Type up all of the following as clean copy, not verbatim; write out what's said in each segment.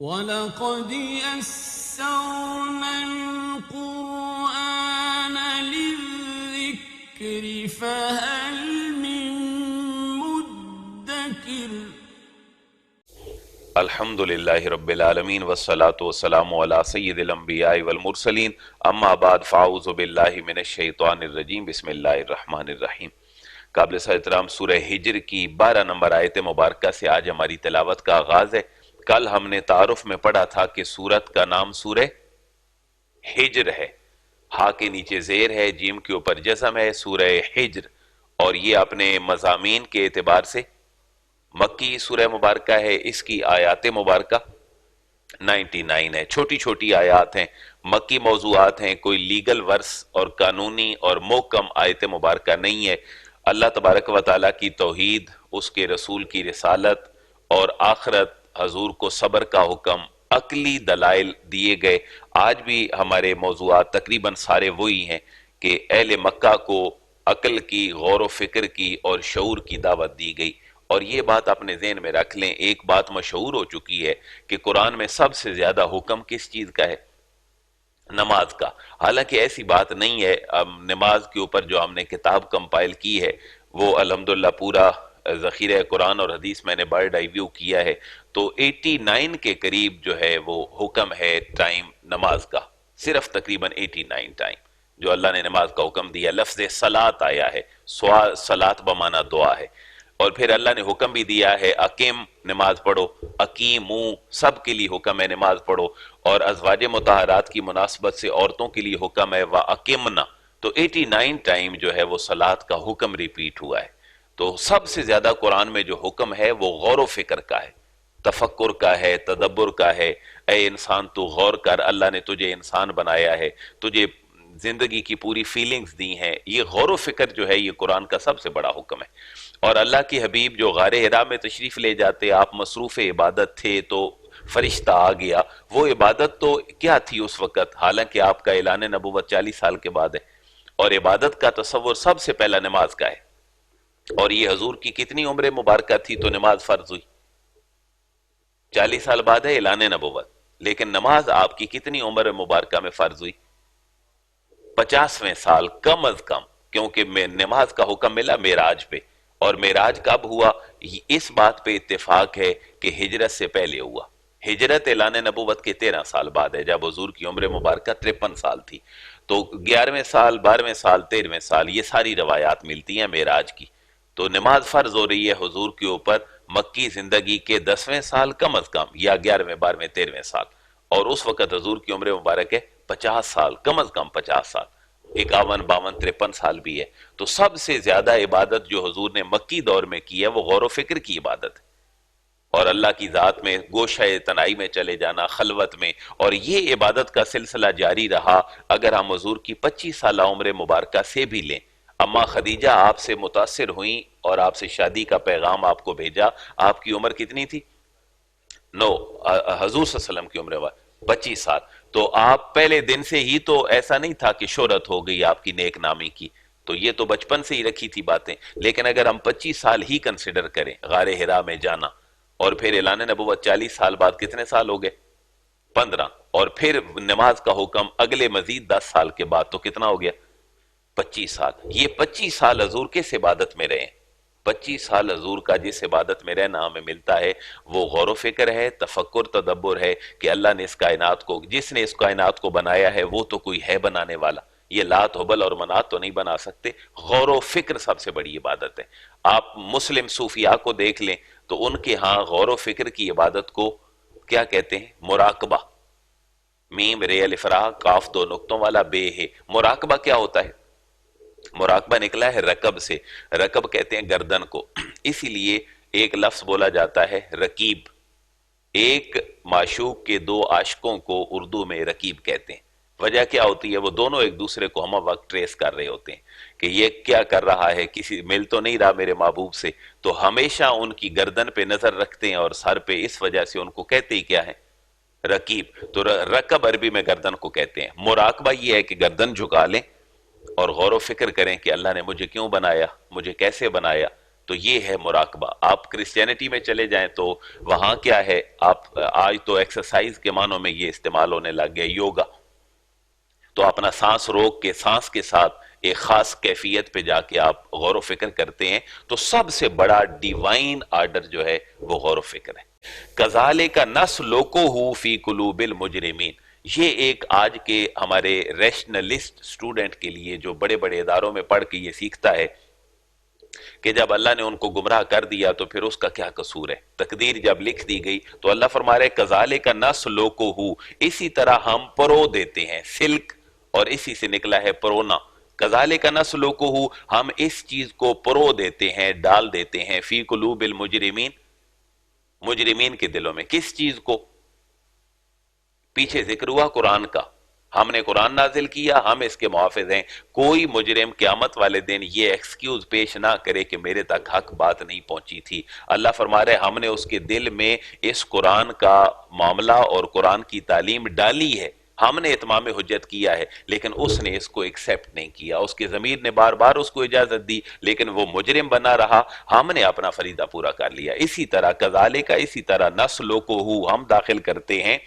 وَلَقَدْ يَسَّرْنَا الْقُرْآنَ لِلذِّكْرِ فَهَلْ مِن مُّدَّكِرٍ۔ الحمد للہ رب العالمین والصلاة والسلام علی سید الانبیاء والمرسلین اما بعد فاعوذ باللہ من الشیطان الرجیم بسم اللہ الرحمن الرحیم۔ قابل احترام سورہ ہجر کی 12 نمبر آیت مبارکہ سے آج ہماری تلاوت کا آغاز ہے۔ کل ہم نے تعارف میں پڑھا تھا کہ سورت کا نام سورہ ہجر ہے، ہا کے نیچے زیر ہے، جیم کے اوپر جزم ہے، سورہ ہجر، اور یہ اپنے مضامین کے اعتبار سے مکی سورہ مبارکہ ہے۔ اس کی آیات مبارکہ 99 ہے، چھوٹی چھوٹی آیات ہیں، مکی موضوعات ہیں، کوئی لیگل ورس اور قانونی اور محکم آیت مبارکہ نہیں ہے۔ اللہ تبارک و تعالیٰ کی توحید، اس کے رسول کی رسالت اور آخرت، حضور کو صبر کا حکم، عقلی دلائل دیے گئے۔ آج بھی ہمارے موضوعات تقریباً سارے وہی ہیں کہ اہل مکہ کو عقل کی، غور و فکر کی اور شعور کی دعوت دی گئی۔ اور یہ بات اپنے ذہن میں رکھ لیں، ایک بات مشہور ہو چکی ہے کہ قرآن میں سب سے زیادہ حکم کس چیز کا ہے؟ نماز کا۔ حالانکہ ایسی بات نہیں ہے، نماز کے اوپر جو ہم نے کتاب کمپائل کی ہے وہ الحمدللہ پورا ذخیرہ قرآن اور حدیث میں نے برڈ آئی ویو کیا ہے، تو 89 کے قریب جو ہے وہ حکم ہے ٹائم نماز کا، صرف تقریباً 89 ٹائم جو اللہ نے نماز کا حکم دیا۔ لفظ صلاۃ آیا ہے، صلاۃ بمعنی دعا ہے، اور پھر اللہ نے حکم بھی دیا ہے اقیم، نماز پڑھو، اقیمو، سب کے لیے حکم ہے نماز پڑھو، اور ازواج مطہرات کی مناسبت سے عورتوں کے لیے حکم ہے وَأَقِمْنَا۔ تو 89 ٹائم جو ہے وہ صلاۃ کا حکم ریپیٹ ہوا ہے۔ تو سب سے زیادہ قرآن میں جو حکم ہے وہ غور و فکر کا ہے، تفکر کا ہے، تدبر کا ہے۔ اے انسان تو غور کر، اللہ نے تجھے انسان بنایا ہے، تجھے زندگی کی پوری فیلنگز دی ہیں۔ یہ غور و فکر جو ہے یہ قرآن کا سب سے بڑا حکم ہے۔ اور اللہ کی حبیب جو غار حرا میں تشریف لے جاتے، آپ مصروف عبادت تھے تو فرشتہ آ گیا۔ وہ عبادت تو کیا تھی اس وقت؟ حالانکہ آپ کا اعلان نبوت 40 سال کے بعد ہے، اور عبادت کا تصور سب سے پہلا نماز کا ہے۔ اور یہ حضور کی کتنی عمر مبارکہ تھی تو نماز فرض ہوئی؟ 40 سال بعد ہے اعلان نبوت، لیکن نماز آپ کی کتنی عمر مبارکہ میں فرض ہوئی؟ 50ویں سال کم از کم، کیونکہ نماز کا حکم ملا معراج پہ، اور معراج کب ہوا؟ اس بات پہ اتفاق ہے کہ ہجرت سے پہلے ہوا۔ ہجرت اعلان نبوت کے 13 سال بعد ہے، جب حضور کی عمر مبارکہ 53 سال تھی۔ تو 11ویں سال، 12ویں سال، 13ویں سال، یہ ساری روایات ملتی ہیں معراج کی۔ تو نماز فرض ہو رہی ہے حضور کے اوپر مکی زندگی کے 10ویں سال کم از کم، یا 11ویں، 12ویں، 13ویں سال، اور اس وقت حضور کی عمر مبارک ہے 50 سال، کم از کم 50 سال، 51، 52، 53 سال بھی ہے۔ تو سب سے زیادہ عبادت جو حضور نے مکی دور میں کی ہے وہ غور و فکر کی عبادت ہے، اور اللہ کی ذات میں گوشہ تنائی میں چلے جانا، خلوت میں، اور یہ عبادت کا سلسلہ جاری رہا۔ اگر ہم حضور کی 25 سالہ عمر مبارکہ سے بھی لیں، اما خدیجہ آپ سے متاثر ہوئیں اور آپ سے شادی کا پیغام آپ کو بھیجا، آپ کی عمر کتنی تھی؟ حضور صلی اللہ علیہ وسلم کی عمر 25 سال۔ تو آپ پہلے دن سے ہی تو ایسا نہیں تھا کہ شہرت ہو گئی آپ کی نیک نامی کی، تو یہ تو بچپن سے ہی رکھی تھی باتیں۔ لیکن اگر ہم 25 سال ہی کنسیڈر کریں غار حرا میں جانا، اور پھر اعلان نبوت 40 سال بعد کتنے سال ہو گئے؟ 15، اور پھر نماز کا حکم اگلے مزید 10 سال کے بعد، تو کتنا ہو گیا؟ 25 سال۔ یہ 25 سال حضور کس عبادت میں رہے؟ 25 سال حضور کا جس عبادت میں رہنا ہمیں ملتا ہے وہ غور و فکر ہے، تفکر، تدبر ہے کہ اللہ نے اس کائنات کو، جس نے اس کائنات کو بنایا ہے وہ تو کوئی ہے بنانے والا، یہ لات حبل اور منات تو نہیں بنا سکتے۔ غور و فکر سب سے بڑی عبادت ہے۔ آپ مسلم صوفیاء کو دیکھ لیں تو ان کے ہاں غور و فکر کی عبادت کو کیا کہتے ہیں؟ مراقبہ۔ میم رے الف را کاف 2 نقطوں والا بے ہے۔ مراقبہ کیا ہوتا ہے؟ مراقبہ نکلا ہے رکب سے، رکب کہتے ہیں گردن کو، اسی لیے ایک لفظ بولا جاتا ہے رکیب۔ ایک معشوق کے 2 عاشقوں کو اردو میں رکیب کہتے ہیں۔ وجہ کیا ہوتی ہے؟ وہ دونوں ایک دوسرے کو ہم وقت ٹریس کر رہے ہوتے ہیں کہ یہ کیا کر رہا ہے، کسی مل تو نہیں رہا میرے محبوب سے، تو ہمیشہ ان کی گردن پہ نظر رکھتے ہیں اور سر پہ، اس وجہ سے ان کو کہتے ہی کیا ہے؟ رکیب۔ تو رکب عربی میں گردن کو کہتے ہیں۔ مراقبہ یہ ہے کہ گردن جھکا لیں اور غور و فکر کریں کہ اللہ نے مجھے کیوں بنایا، مجھے کیسے بنایا، تو یہ ہے مراقبہ. آپ کرسچینٹی میں چلے جائیں تو وہاں کیا ہے، آپ آج تو ایکسرسائز کے معنوں میں یہ استعمال ہونے لگ گیا، یوگا. تو اپنا سانس روک کے سانس کے ساتھ ایک خاص کیفیت پہ جا کے آپ غور و فکر کرتے ہیں، تو سب سے بڑا ڈیوائن آرڈر جو ہے وہ غور و فکر ہے. کذالک نسلکہ فی قلوب المجرمین. یہ ایک آج کے ہمارے ریشنلسٹ سٹوڈنٹ کے لیے جو بڑے بڑے اداروں میں پڑھ کے یہ سیکھتا ہے کہ جب اللہ نے ان کو گمراہ کر دیا تو پھر اس کا کیا قصور ہے. تقدیر جب لکھ دی گئی تو اللہ فرما رہے کذالک نسلکہ، اسی طرح ہم پرو دیتے ہیں. سلک اور اسی سے نکلا ہے پرونا. کذالک نسلکہ، ہم اس چیز کو پرو دیتے ہیں، ڈال دیتے ہیں، فی قلوب المجرمین، مجرمین کے دلوں میں. کس چیز کو؟ پیچھے ذکر ہوا قرآن کا، ہم نے قرآن نازل کیا، ہم اس کے محافظ ہیں. کوئی مجرم قیامت والے دن یہ ایکسکیوز پیش نہ کرے کہ میرے تک حق بات نہیں پہنچی تھی. اللہ فرما رہے ہم نے اس کے دل میں اس قرآن کا معاملہ اور قرآن کی تعلیم ڈالی ہے، ہم نے اتمام حجت کیا ہے، لیکن اس نے اس کو ایکسیپٹ نہیں کیا. اس کے ضمیر نے بار بار اس کو اجازت دی لیکن وہ مجرم بنا رہا. ہم نے اپنا فریضہ پورا کر لیا. اسی طرح کذالک، اسی طرح نسلکہ، ہم داخل کرتے ہیں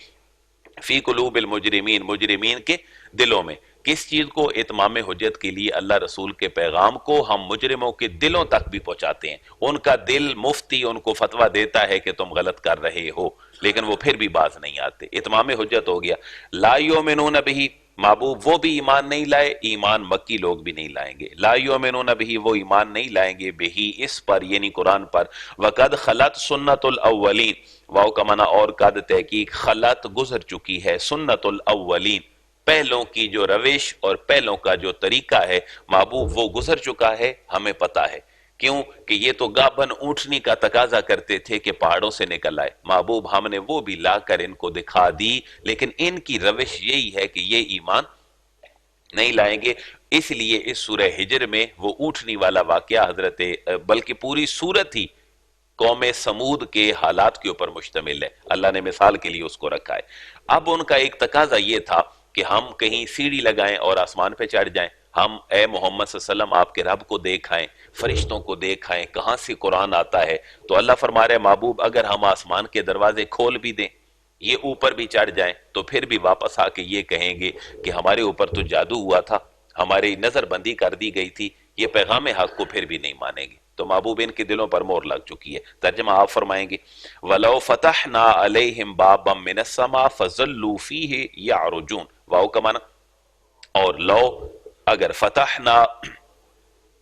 فی قلوب المجرمین، مجرمین کے دلوں میں. کس چیز کو؟ اتمام حجت کے لیے اللہ رسول کے پیغام کو ہم مجرموں کے دلوں تک بھی پہنچاتے ہیں. ان کا دل مفتی ان کو فتویٰ دیتا ہے کہ تم غلط کر رہے ہو، لیکن وہ پھر بھی باز نہیں آتے. اتمام حجت ہو گیا. لا یؤمنون بہ، محبوب وہ بھی ایمان نہیں لائے، ایمان مکی لوگ بھی نہیں لائیں گے. لا یؤمنون بہ، وہ ایمان نہیں لائیں گے، بہی اس پر یعنی قرآن پر. وقد خلت سنت الاولین، واو کا معنی اور قد تحقیق، خلت گزر چکی ہے، سنت الاولین پہلوں کی جو روش اور پہلوں کا جو طریقہ ہے محبوب وہ گزر چکا ہے، ہمیں پتا ہے. کیوں کہ یہ تو گابن اونٹنی کا تقاضا کرتے تھے کہ پہاڑوں سے نکل آئے. محبوب ہم نے وہ بھی لا کر ان کو دکھا دی، لیکن ان کی روش یہی ہے کہ یہ ایمان نہیں لائیں گے. اس لیے اس سورہ ہجر میں وہ اونٹنی والا واقعہ حضرت بلکہ پوری سورت ہی قوم سمود کے حالات کے اوپر مشتمل ہے. اللہ نے مثال کے لیے اس کو رکھا ہے. اب ان کا ایک تقاضا یہ تھا کہ ہم کہیں سیڑھی لگائیں اور آسمان پہ چڑھ جائیں، ہم اے محمد صلی اللہ علیہ وسلم آپ کے رب کو دیکھائیں، فرشتوں کو دیکھائیں، کہاں سے قرآن آتا ہے. تو اللہ فرما رہے محبوب اگر ہم آسمان کے دروازے کھول بھی دیں، یہ اوپر بھی چڑھ جائیں، تو پھر بھی واپس آ کے یہ کہیں گے کہ ہمارے اوپر تو جادو ہوا تھا، ہماری نظر بندی کر دی گئی تھی، یہ پیغام حق کو پھر بھی نہیں مانیں گے. تو محبوب ان کے دلوں پر مور لگ چکی ہے. ترجمہ آپ فرمائیں گے وَلَوْ فَتَحْنَا عَلَيْهِمْ بَابًا مِّنَ السَّمَاءِ فَظَلُّوا فِيهِ يَعْرُجُونَ. واو کا معنی اور لو اگر فتحنا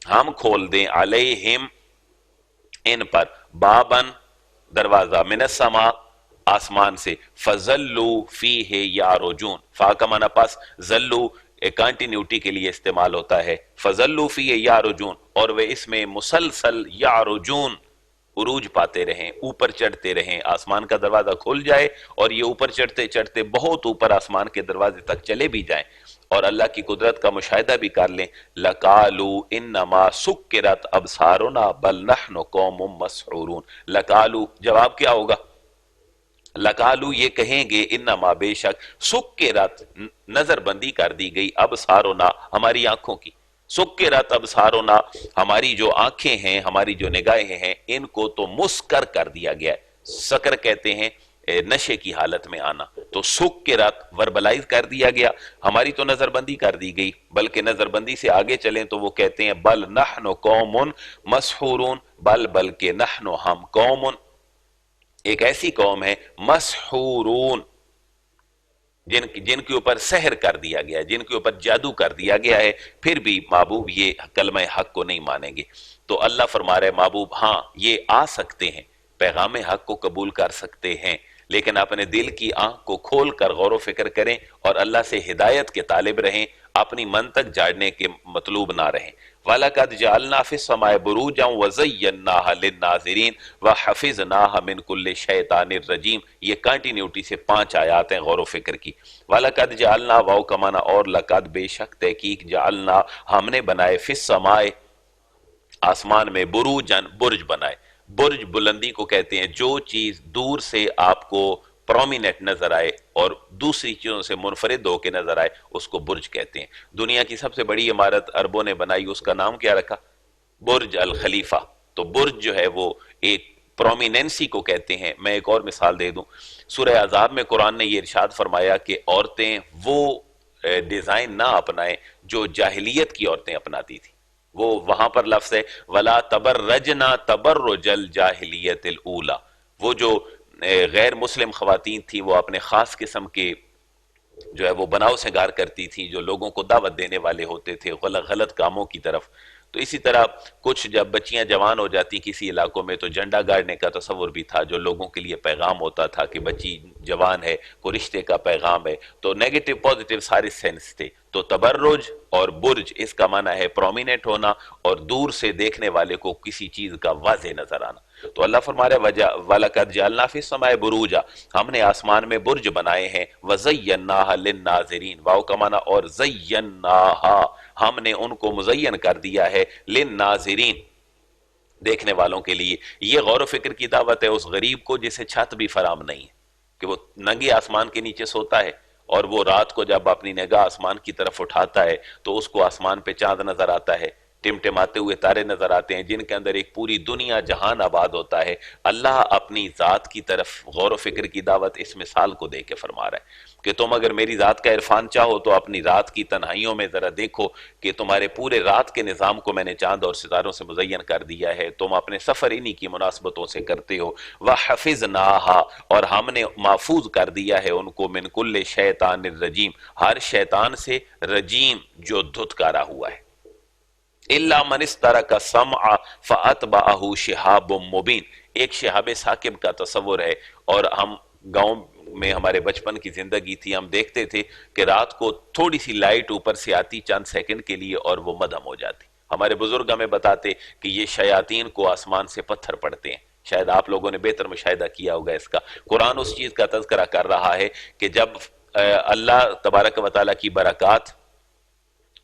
ہم کھول دیں علیہم ان پر بابن دروازہ من السماء آسمان سے فظلوا فیہ یعرجون. فا کا معنی پس، ظلوا ایک کانٹینیوٹی کے لیے استعمال ہوتا ہے. فظلوا فیہ یعرجون، اور وہ اس میں مسلسل یعرجون عروج پاتے رہیں، اوپر چڑھتے رہیں. آسمان کا دروازہ کھل جائے اور یہ اوپر چڑھتے چڑھتے بہت اوپر آسمان کے دروازے تک چلے بھی جائیں اور اللہ کی قدرت کا مشاہدہ بھی کر لیں. لَقَالُوا إِنَّمَا سُكِّرَتْ أَبْصَارُنَا بَلْ نَحْنُ قَوْمٌ مَسْحُورُونَ. لَقَالُوا جواب کیا ہوگا؟ لَقَالُوا یہ کہیں گے انما بے شک سُكِّرَتْ نظر بندی کر دی گئی، ابصارنا ہماری آنکھوں کی. سکرت ابصارنا ہماری جو آنکھیں ہیں، ہماری جو نگاہیں ہیں، ان کو تو مسکر کر دیا گیا ہے. سکر کہتے ہیں نشے کی حالت میں آنا. تو سکرت وربلائز کر دیا گیا، ہماری تو نظر بندی کر دی گئی. بلکہ نظر بندی سے آگے چلیں تو وہ کہتے ہیں بل نحن قوم مسحورون، بلکہ نحن ہم قوم ایک ایسی قوم ہے مسحورون جن کے اوپر سحر کر دیا گیا ہے، جن کے اوپر جادو کر دیا گیا ہے، پھر بھی محبوب یہ کلمہ حق کو نہیں مانیں گے. تو اللہ فرما رہے محبوب ہاں یہ آ سکتے ہیں، پیغام حق کو قبول کر سکتے ہیں، لیکن اپنے دل کی آنکھ کو کھول کر غور و فکر کریں اور اللہ سے ہدایت کے طالب رہیں، اپنی منطق جاڑنے کے مطلوب نہ رہیں. وَلَقَدْ جَعَلْنَا فِي السَّمَاءِ بُرُوجًا وَزَيَّنَّاهَا لِلنَّاظِرِينَ وَحَفِظْنَاهَا مِنْ كُلِّ شَيْطَانٍ رَجِيمٍ. یہ کانٹینیوٹی سے 5 آیات ہیں غور و فکر کی. وَلَقَدْ جَعَلْنَا واو کا معنی اور لقد بے شک تحقیق جعلنا ہم نے بنائے فِي السَّمَاءِ آسمان میں بروجن برج بنائے. برج بلندی کو کہتے ہیں جو چیز دور سے آپ کو پرومیننٹ نظر آئے اور دوسری چیزوں سے منفرد ہو کے نظر آئے، اس کو برج کہتے ہیں. دنیا کی سب سے بڑی عمارت عربوں نے بنائی، اس کا نام کیا رکھا؟ برج الخلیفہ. تو برج جو ہے وہ ایک پرومیننسی کو کہتے ہیں۔ میں ایک اور مثال دے دوں، سورہ احزاب میں قرآن نے یہ ارشاد فرمایا کہ عورتیں وہ ڈیزائن نہ اپنائیں جو جاہلیت کی عورتیں اپناتی تھیں۔ وہ وہاں پر لفظ ہے وَلَا تَبَرَّجْنَا تَبَرُّجَ الْجَاهِلِيَّةِ الْأُولَى، وہ جو غیر مسلم خواتین تھیں وہ اپنے خاص قسم کے جو ہے وہ بناؤ سنگار کرتی تھیں، جو لوگوں کو دعوت دینے والے ہوتے تھے غلط کاموں کی طرف۔ تو اسی طرح کچھ جب بچیاں جوان ہو جاتی کسی علاقوں میں تو جھنڈا گاڑنے کا تصور بھی تھا، جو لوگوں کے لیے پیغام ہوتا تھا کہ بچی جوان ہے، کوئی رشتے کا پیغام ہے۔ تو نیگیٹو پازیٹیو سارے سینس تھے۔ تو تبرج اور برج اس کا معنی ہے پرومیننٹ ہونا اور دور سے دیکھنے والے کو کسی چیز کا واضح نظر آنا۔ تو اللہ فرما رہا ہے وَلَقَدْ جَعَلْنَا فِي السَّمَاءِ بُرُوجًا، ہم نے آسمان میں برج بنائے ہیں، وَزَيَّنَّاهَا لِلنَّاظِرِينَ، واو کا معنی اور زَيَّنَّاهَا، ہم نے ان کو مزین کر دیا ہے لِلنَّاظِرِينَ، دیکھنے والوں کے لیے۔ یہ غور و فکر کی دعوت ہے اس غریب کو جسے چھت بھی فراہم نہیں ہے، کہ وہ ننگے آسمان کے نیچے سوتا ہے اور وہ رات کو جب اپنی نگاہ آسمان کی طرف اٹھاتا ہے تو اس کو آسمان پہ چاند نظر آتا ہے، ٹمٹماتے ہوئے تارے نظر آتے ہیں جن کے اندر ایک پوری دنیا جہان آباد ہوتا ہے۔ اللہ اپنی ذات کی طرف غور و فکر کی دعوت اس مثال کو دے کے فرما رہا ہے کہ تم اگر میری ذات کا عرفان چاہو تو اپنی رات کی تنہائیوں میں ذرا دیکھو کہ تمہارے پورے رات کے نظام کو میں نے چاند اور ستاروں سے مزین کر دیا ہے، تم اپنے سفر انہی کی مناسبتوں سے کرتے ہو۔ وَحَفِظْنَاهَا، اور ہم نے محفوظ کر دیا ہے ان کو، من کل شیطان الرجیم، ہر شیطان سے رجیم جو دھتکارا ہوا ہے۔ إِلَّا مَنِ اسْتَرَكَ السَّمْعَ فَأَتْبَعَهُ شِهَابٌ مُبِينٌ، ایک شہاب ثاقب کا تصور ہے۔ اور ہم گاؤں میں ہمارے بچپن کی زندگی تھی، ہم دیکھتے تھے کہ رات کو تھوڑی سی لائٹ اوپر سے آتی چند سیکنڈ کے لیے اور وہ مدھم ہو جاتی۔ ہمارے بزرگ ہمیں بتاتے کہ یہ شیاطین کو آسمان سے پتھر پڑتے ہیں، شاید آپ لوگوں نے بہتر مشاہدہ کیا ہوگا اس کا۔ قرآن اس چیز کا تذکرہ کر رہا ہے کہ جب اللہ تبارک و تعالیٰ کی برکات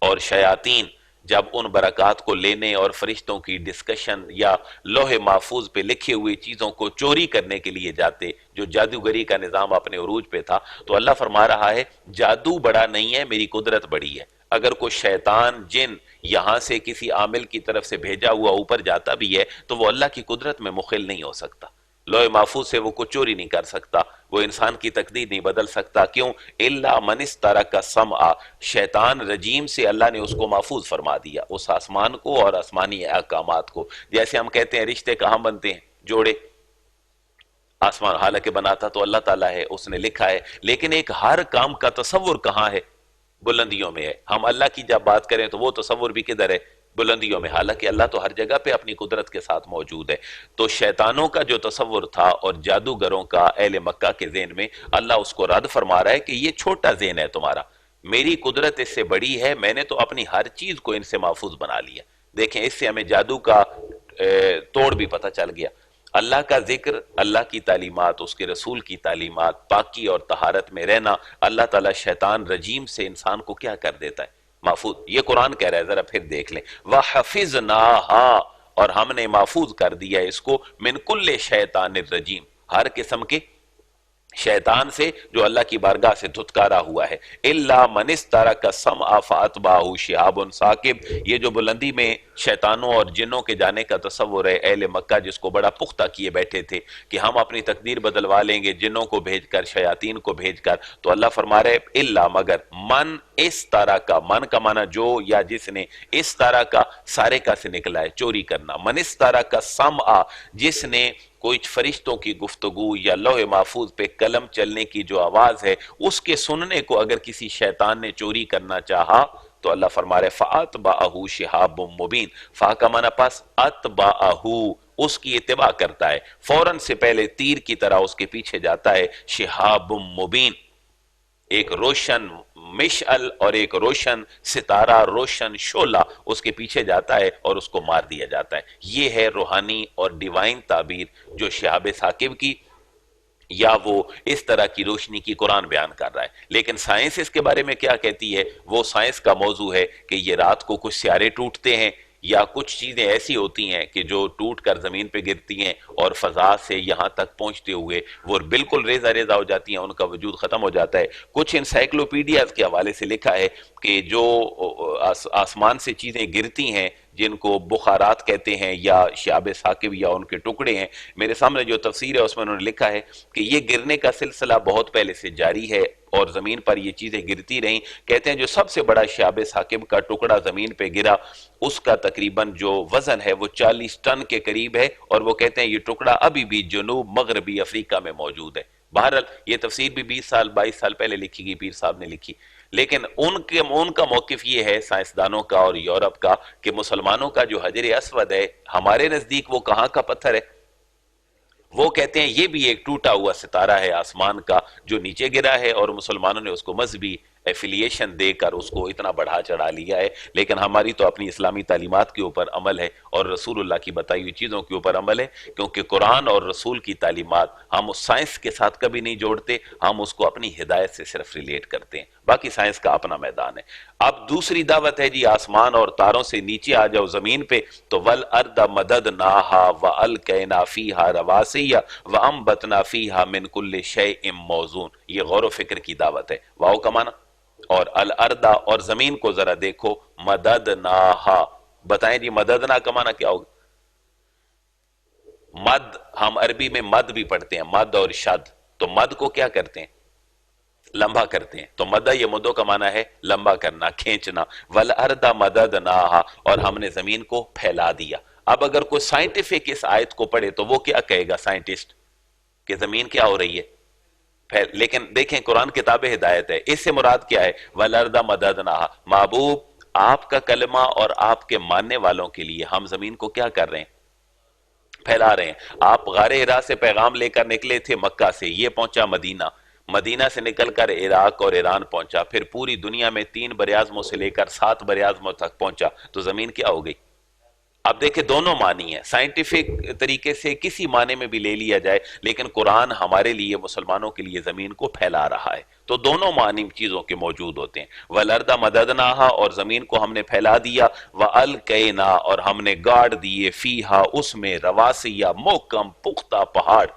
اور شیاطین جب ان برکات کو لینے اور فرشتوں کی ڈسکشن یا لوح محفوظ پہ لکھی ہوئی چیزوں کو چوری کرنے کے لیے جاتے، جو جادوگری کا نظام اپنے عروج پہ تھا، تو اللہ فرما رہا ہے جادو بڑا نہیں ہے، میری قدرت بڑی ہے۔ اگر کوئی شیطان جن یہاں سے کسی عامل کی طرف سے بھیجا ہوا اوپر جاتا بھی ہے تو وہ اللہ کی قدرت میں مخل نہیں ہو سکتا، لوح محفوظ سے وہ کچھ چوری نہیں کر سکتا، وہ انسان کی تقدیر نہیں بدل سکتا۔ کیوں؟ الا من استرک السمع، شیطان رجیم سے اللہ نے اس کو محفوظ فرما دیا، اس آسمان کو اور آسمانی احکامات کو۔ جیسے ہم کہتے ہیں رشتے کہاں بنتے ہیں، جوڑے آسمان، حالانکہ بناتا تو اللہ تعالیٰ ہے، اس نے لکھا ہے، لیکن ایک ہر کام کا تصور کہاں ہے؟ بلندیوں میں ہے۔ ہم اللہ کی جب بات کریں تو وہ تصور بھی کدھر ہے؟ بلندیوں میں، حالانکہ اللہ تو ہر جگہ پہ اپنی قدرت کے ساتھ موجود ہے۔ تو شیطانوں کا جو تصور تھا اور جادوگروں کا اہل مکہ کے ذہن میں، اللہ اس کو رد فرما رہا ہے کہ یہ چھوٹا ذہن ہے تمہارا، میری قدرت اس سے بڑی ہے، میں نے تو اپنی ہر چیز کو ان سے محفوظ بنا لیا۔ دیکھیں اس سے ہمیں جادو کا توڑ بھی پتہ چل گیا۔ اللہ کا ذکر، اللہ کی تعلیمات، اس کے رسول کی تعلیمات، پاکی اور طہارت میں رہنا، اللہ تعالیٰ شیطان رجیم سے انسان کو کیا کر دیتا ہے؟ محفوظ۔ یہ قرآن کہہ رہا ہے، ذرا پھر دیکھ لیں، وَحَفِظْنَاهَا، اور ہم نے محفوظ کر دیا اس کو، من کل شیطان الرجیم، ہر قسم کے شیطان سے جو اللہ کی بارگاہ سے دھتکارا ہوا ہے۔ الا من استرک السمع فاتبعه شہاب ثاقب، یہ جو بلندی میں شیطانوں اور جنوں کے جانے کا تصور ہے اہل مکہ جس کو بڑا پختہ کیے بیٹھے تھے کہ ہم اپنی تقدیر بدلوا لیں گے جنوں کو بھیج کر، شیاطین کو بھیج کر، تو اللہ فرما رہے الا مگر، من اس طرح کا، من کا معنی جو یا جس نے، اس طرح کا سارے کا سے نکلا ہے چوری کرنا، من اس طرح کا سمع، جس نے کوئی فرشتوں کی گفتگو یا لوح محفوظ پہ قلم چلنے کی جو آواز ہے اس کے سننے کو اگر کسی شیطان نے چوری کرنا چاہا تو اللہ فرما رہے فَأَتْبَعَهُ شِهَابٌ مُبِينٌ، فا کا معنی پاس، اتبعہو اس کی اتباع کرتا ہے، فوراً سے پہلے تیر کی طرح اس کے پیچھے جاتا ہے، شہاب مبین، ایک روشن مشعل اور ایک روشن ستارہ، روشن شعلہ اس کے پیچھے جاتا ہے اور اس کو مار دیا جاتا ہے۔ یہ ہے روحانی اور ڈیوائن تعبیر جو شہاب ثاقب کی یا وہ اس طرح کی روشنی کی قرآن بیان کر رہا ہے۔ لیکن سائنس اس کے بارے میں کیا کہتی ہے؟ وہ سائنس کا موضوع ہے کہ یہ رات کو کچھ سیارے ٹوٹتے ہیں یا کچھ چیزیں ایسی ہوتی ہیں کہ جو ٹوٹ کر زمین پہ گرتی ہیں اور فضا سے یہاں تک پہنچتے ہوئے وہ بالکل ریزہ ریزہ ہو جاتی ہیں، ان کا وجود ختم ہو جاتا ہے۔ کچھ انسائیکلوپیڈیاز کے حوالے سے لکھا ہے کہ جو آسمان سے چیزیں گرتی ہیں جن کو بخارات کہتے ہیں یا شہاب ثاقب یا ان کے ٹکڑے ہیں، میرے سامنے جو تفسیر ہے اس میں انہوں نے لکھا ہے کہ یہ گرنے کا سلسلہ بہت پہلے سے جاری ہے اور زمین پر یہ چیزیں گرتی رہیں۔ کہتے ہیں جو سب سے بڑا شہاب ثاقب کا ٹکڑا زمین پہ گرا، اس کا تقریباً جو وزن ہے وہ 40 ٹن کے قریب ہے، اور وہ کہتے ہیں یہ ٹکڑا ابھی بھی جنوب مغربی افریقہ میں موجود ہے۔ بہرحال یہ تفسیر بھی 20 سال 22 سال پہلے لکھی گئی، پیر صاحب نے لکھی، لیکن ان کا موقف یہ ہے سائنسدانوں کا اور یورپ کا کہ مسلمانوں کا جو حجر اسود ہے ہمارے نزدیک وہ کہاں کا پتھر ہے؟ وہ کہتے ہیں یہ بھی ایک ٹوٹا ہوا ستارہ ہے آسمان کا جو نیچے گرا ہے، اور مسلمانوں نے اس کو مذہبی ایفیلیشن دے کر اس کو اتنا بڑھا چڑھا لیا ہے، لیکن ہماری تو اپنی اسلامی تعلیمات کے اوپر عمل ہے اور رسول اللہ کی بتائی ہوئی چیزوں کے اوپر عمل ہے، کیونکہ قرآن اور رسول کی تعلیمات ہم اس سائنس کے ساتھ کبھی نہیں جوڑتے، ہم اس کو اپنی ہدایت سے صرف ریلیٹ کرتے ہیں، باقی سائنس کا اپنا میدان ہے۔ اب دوسری دعوت ہے جی آسمان اور تاروں سے نیچے آ جاؤ زمین پہ، تو وَالْأَرْضَ مَدَدْنَاهَا وَأَلْقَيْنَا فِيهَا رَوَاسِيَّ وَأَنبَتْنَا فِيهَا مِنْ كُلِّ شَيْءٍ مَوْزُونٍ، یہ غور و فکر کی دعوت ہے۔ واؤ کا معنی اور الارض اور زمین کو ذرا دیکھو، مددناہا، بتائیں جی مددنا کا معنی کیا ہوگا؟ مد، ہم عربی میں مد بھی پڑھتے ہیں، مد اور شد، تو مد کو کیا کرتے ہیں؟ لمبا کرتے ہیں، تو مدہ یہ مدوں کا معنی ہے لمبا کرنا، کھینچنا۔ والارض مددناہا، اور ہم نے زمین کو پھیلا دیا۔ اب اگر کوئی سائنٹیفک اس آیت کو پڑھے تو وہ کیا کہے گا سائنٹسٹ کہ زمین کیا ہو رہی ہے؟ لیکن دیکھیں قرآن کتاب ہدایت ہے، اس سے مراد کیا ہے؟ وَالْأَرْضَ مَدَدْنَاهَا، محبوب آپ کا کلمہ اور آپ کے ماننے والوں کے لیے ہم زمین کو کیا کر رہے ہیں؟ پھیلا رہے ہیں۔ آپ غار حرا سے پیغام لے کر نکلے تھے مکہ سے، یہ پہنچا مدینہ، مدینہ سے نکل کر عراق اور ایران پہنچا، پھر پوری دنیا میں 3 براعظموں سے لے کر 7 براعظموں تک پہنچا، تو زمین کیا ہو گئی؟ اب دیکھیں دونوں معنی ہیں، سائنٹیفک طریقے سے کسی معنی میں بھی لے لیا جائے، لیکن قرآن ہمارے لیے مسلمانوں کے لیے زمین کو پھیلا رہا ہے، تو دونوں معنی چیزوں کے موجود ہوتے ہیں۔ وَالْأَرْضَ مَدَدْنَاهَا، اور زمین کو ہم نے پھیلا دیا، وَأَلْقَيْنَا، اور ہم نے گاڑ دیے، فِيهَا، اس میں، رواسیہ، محکم پختہ پہاڑ،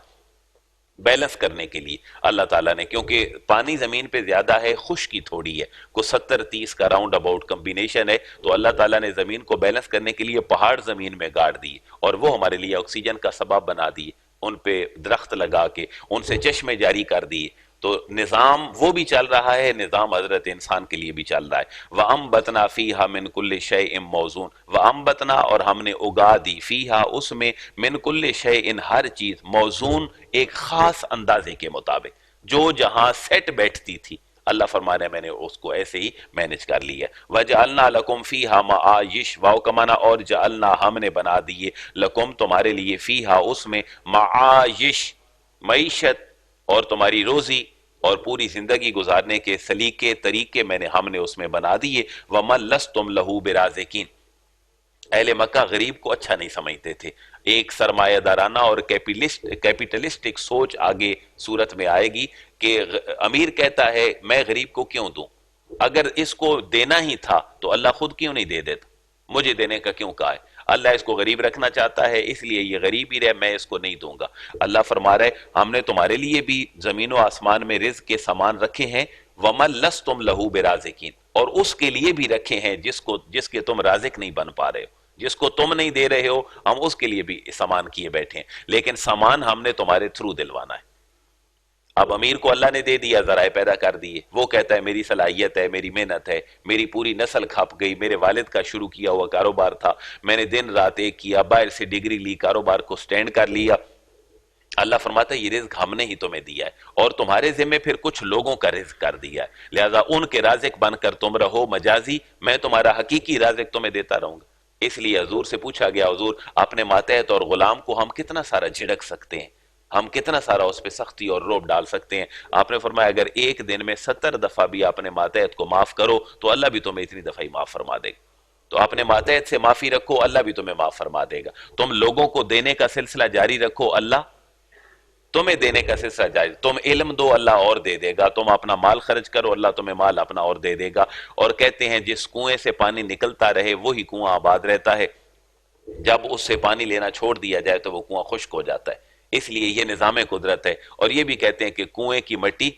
بیلنس کرنے کے لیے اللہ تعالیٰ نے، کیونکہ پانی زمین پہ زیادہ ہے، خشکی تھوڑی ہے، کوئی 70-30 کا راؤنڈ اباؤٹ کمبینیشن ہے، تو اللہ تعالیٰ نے زمین کو بیلنس کرنے کے لیے پہاڑ زمین میں گاڑ دیے، اور وہ ہمارے لیے آکسیجن کا سبب بنا دیے، ان پہ درخت لگا کے ان سے چشمے جاری کر دیے، تو نظام وہ بھی چل رہا ہے، نظام حضرت انسان کے لیے بھی چل رہا ہے۔ وَأَنبَتْنَا فِيهَا مِنْ كُلِّ شَيْءٍ مَوْزُونٍ، وَأَنبَتْنَا، اور ہم نے اگا دی، فِيهَا، اس میں، مِنْ كُلِّ شَيْءٍ، ہر چیز، موزون، ایک خاص اندازے کے مطابق، جو جہاں سیٹ بیٹھتی تھی، اللہ فرما رہے ہیں میں نے اس کو ایسے ہی مینج کر لیا۔ وَجَعَلْنَا لَكُمْ فِيهَا مَعَایِشَ، واو کا معنی اور جعلنا، ہم نے بنا دیے، لکم تمہارے لیے، فِيهَا، اس میں، معایش، معیشت اور تمہاری روزی اور پوری زندگی گزارنے کے سلیقے طریقے ہم نے اس میں بنا دیے۔ وَمَن لَسْتُمْ لَهُ بِرَازِقِينَ، اہل مکہ غریب کو اچھا نہیں سمجھتے تھے، ایک سرمایہ دارانہ اور کیپیٹلسٹک سوچ آگے صورت میں آئے گی کہ امیر کہتا ہے میں غریب کو کیوں دوں، اگر اس کو دینا ہی تھا تو اللہ خود کیوں نہیں دے دیتا، مجھے دینے کا کیوں کہا ہے؟ اللہ اس کو غریب رکھنا چاہتا ہے، اس لیے یہ غریب ہی رہے، میں اس کو نہیں دوں گا۔ اللہ فرما رہا ہے ہم نے تمہارے لیے بھی زمین و آسمان میں رزق کے سامان رکھے ہیں، وَمَن لَسْتُمْ لَهُ بِرَازِقِينَ، اور اس کے لیے بھی رکھے ہیں جس کے تم رازق نہیں بن پا رہے ہو، جس کو تم نہیں دے رہے ہو، ہم اس کے لیے بھی سامان کیے بیٹھے ہیں، لیکن سامان ہم نے تمہارے تھرو دلوانا ہے۔ اب امیر کو اللہ نے دے دیا، ذرائع پیدا کر دیے، وہ کہتا ہے میری صلاحیت ہے، میری محنت ہے، میری پوری نسل کھپ گئی، میرے والد کا شروع کیا ہوا کاروبار تھا، میں نے دن رات ایک کیا، باہر سے ڈگری لی، کاروبار کو سٹینڈ کر لیا۔ اللہ فرماتا ہے یہ رزق ہم نے ہی تمہیں دیا ہے، اور تمہارے ذمہ پھر کچھ لوگوں کا رزق کر دیا ہے، لہذا ان کے رازق بن کر تم رہو مجازی، میں تمہارا حقیقی رازق تمہیں دیتا رہوں گا۔ اس لیے حضور سے پوچھا گیا، حضور اپنے ماتحت اور غلام کو ہم کتنا سارا جھڑک سکتے ہیں، ہم کتنا سارا اس پہ سختی اور روب ڈال سکتے ہیں؟ آپ نے فرمایا اگر ایک دن میں 70 دفعہ بھی اپنے ماتحت کو معاف کرو تو اللہ بھی تمہیں اتنی دفعہ ہی معاف فرما دے گا، تو اپنے ماتحت سے معافی رکھو، اللہ بھی تمہیں معاف فرما دے گا۔ تم لوگوں کو دینے کا سلسلہ جاری رکھو، اللہ تمہیں دینے کا سلسلہ جاری، تم علم دو، اللہ اور دے دے گا، تم اپنا مال خرچ کرو، اللہ تمہیں مال اپنا اور دے دے گا۔ اور کہتے ہیں جس کنویں سے پانی نکلتا رہے وہی کنواں آباد رہتا ہے، جب اس سے پانی لینا چھوڑ دیا جائے تو وہ کنواں خشک ہو جاتا ہے، اس لیے یہ نظام قدرت ہے۔ اور یہ بھی کہتے ہیں کہ کنویں کی مٹی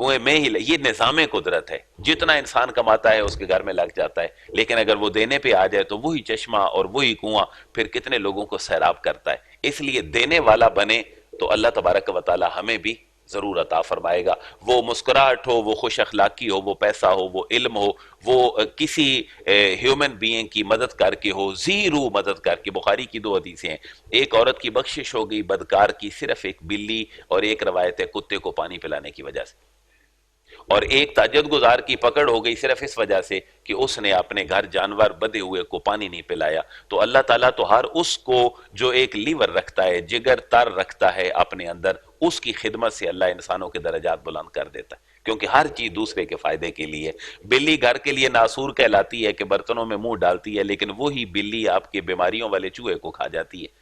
کنویں میں ہی یہ نظام قدرت ہے، جتنا انسان کماتا ہے اس کے گھر میں لگ جاتا ہے، لیکن اگر وہ دینے پہ آ جائے تو وہی چشمہ اور وہی کنواں پھر کتنے لوگوں کو سیراب کرتا ہے۔ اس لیے دینے والا بنے تو اللہ تبارک و تعالی ہمیں بھی ضرور عطا فرمائے گا، وہ مسکراہٹ ہو، وہ خوش اخلاقی ہو، وہ پیسہ ہو، وہ علم ہو، وہ کسی ہیومن بینگ کی مدد کر کے ہو، زیرو مدد کر کے۔ بخاری کی 2 حدیثیں ہیں، ایک عورت کی بخشش ہو گئی بدکار کی صرف ایک بلی، اور ایک روایت ہے کتے کو پانی پلانے کی وجہ سے، اور ایک تہجد گزار کی پکڑ ہو گئی صرف اس وجہ سے کہ اس نے اپنے گھر جانور بدے ہوئے کو پانی نہیں پلایا۔ تو اللہ تعالیٰ تو ہر اس کو جو ایک لیور رکھتا ہے، جگر تر رکھتا ہے اپنے اندر، اس کی خدمت سے اللہ انسانوں کے درجات بلند کر دیتا ہے، کیونکہ ہر چیز دوسرے کے فائدے کے لیے۔ بلی گھر کے لیے ناسور کہلاتی ہے کہ برتنوں میں منہ ڈالتی ہے، لیکن وہی بلی آپ کے بیماریوں والے چوہے کو کھا جاتی ہے۔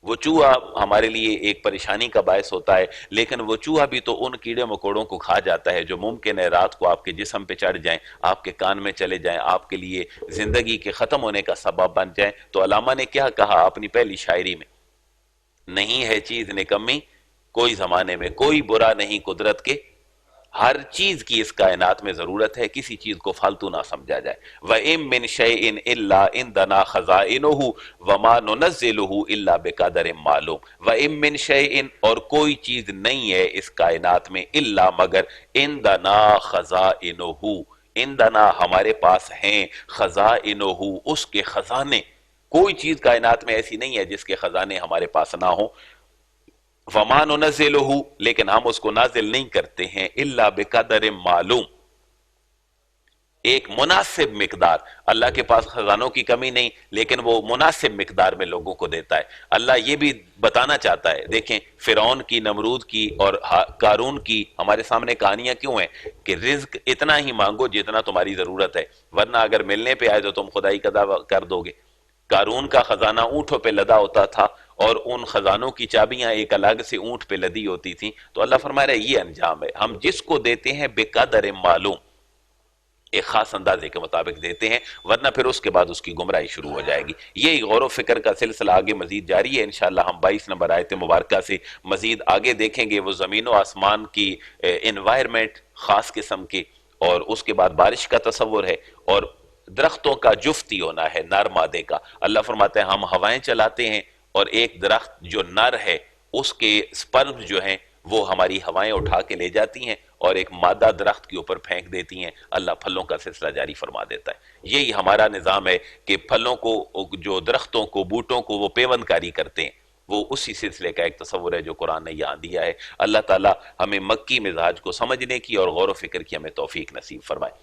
وہ چوہا ہمارے لیے ایک پریشانی کا باعث ہوتا ہے، لیکن وہ چوہا بھی تو ان کیڑے مکوڑوں کو کھا جاتا ہے جو ممکن ہے رات کو آپ کے جسم پہ چڑھ جائیں، آپ کے کان میں چلے جائیں، آپ کے لیے زندگی کے ختم ہونے کا سبب بن جائیں۔ تو علامہ نے کیا کہا اپنی پہلی شاعری میں، نہیں ہے چیز نکمی کوئی زمانے میں، کوئی برا نہیں قدرت کے، ہر چیز کی اس کائنات میں ضرورت ہے، کسی چیز کو فالتو نہ سمجھا جائے۔ وَإِن مِّن شَيْءٍ إِلَّا عِندَنَا خَزَائِنُهُ وَمَا نُنَزِّلُهُ إِلَّا بِقَدَرٍ مَّعْلُومٍ۔ وَإِن مِّن شَيْءٍ، اور کوئی چیز نہیں ہے اس کائنات میں، الا مگر عندنا خزائنُهُ، عندنا ہمارے پاس ہیں، خزائنُهُ اس کے خزانے، کوئی چیز کائنات میں ایسی نہیں ہے جس کے خزانے ہمارے پاس نہ ہوں۔ وَمَا نُنَزِّلُهُ، لیکن ہم اس کو نازل نہیں کرتے ہیں، الا بقدر معلوم، ایک مناسب مقدار۔ اللہ کے پاس خزانوں کی کمی نہیں، لیکن وہ مناسب مقدار میں لوگوں کو دیتا ہے۔ اللہ یہ بھی بتانا چاہتا ہے، دیکھیں فرعون کی، نمرود کی اور قارون کی ہمارے سامنے کہانیاں کیوں ہیں کہ رزق اتنا ہی مانگو جتنا تمہاری ضرورت ہے، ورنہ اگر ملنے پہ آئے تو تم خدائی کا دعویٰ کر دو گے۔ قارون کا خزانہ اونٹوں پہ لدا ہوتا تھا، اور ان خزانوں کی چابیاں ایک الگ سے اونٹ پہ لدی ہوتی تھیں۔ تو اللہ فرما رہا ہے یہ انجام ہے، ہم جس کو دیتے ہیں بقدر معلوم، ایک خاص اندازے کے مطابق دیتے ہیں، ورنہ پھر اس کے بعد اس کی گمراہی شروع ہو جائے گی۔ یہی غور و فکر کا سلسلہ آگے مزید جاری ہے، انشاءاللہ ہم 22 نمبر آیت مبارکہ سے مزید آگے دیکھیں گے۔ وہ زمین و آسمان کی انوائرمنٹ خاص قسم کے، اور اس کے بعد بارش کا تصور ہے، اور درختوں کا جفتی ہونا ہے، نر مادے کا۔ اللہ فرماتے ہیں ہم ہوائیں چلاتے ہیں، اور ایک درخت جو نر ہے اس کے سپرم جو ہیں وہ ہماری ہوائیں اٹھا کے لے جاتی ہیں اور ایک مادہ درخت کے اوپر پھینک دیتی ہیں، اللہ پھلوں کا سلسلہ جاری فرما دیتا ہے۔ یہی ہمارا نظام ہے کہ پھلوں کو، جو درختوں کو، بوٹوں کو وہ پیوند کاری کرتے ہیں، وہ اسی سلسلے کا ایک تصور ہے جو قرآن نے یہاں دیا ہے۔ اللہ تعالی ہمیں مکی مزاج کو سمجھنے کی اور غور و فکر کی ہمیں توفیق نصیب فرمائے۔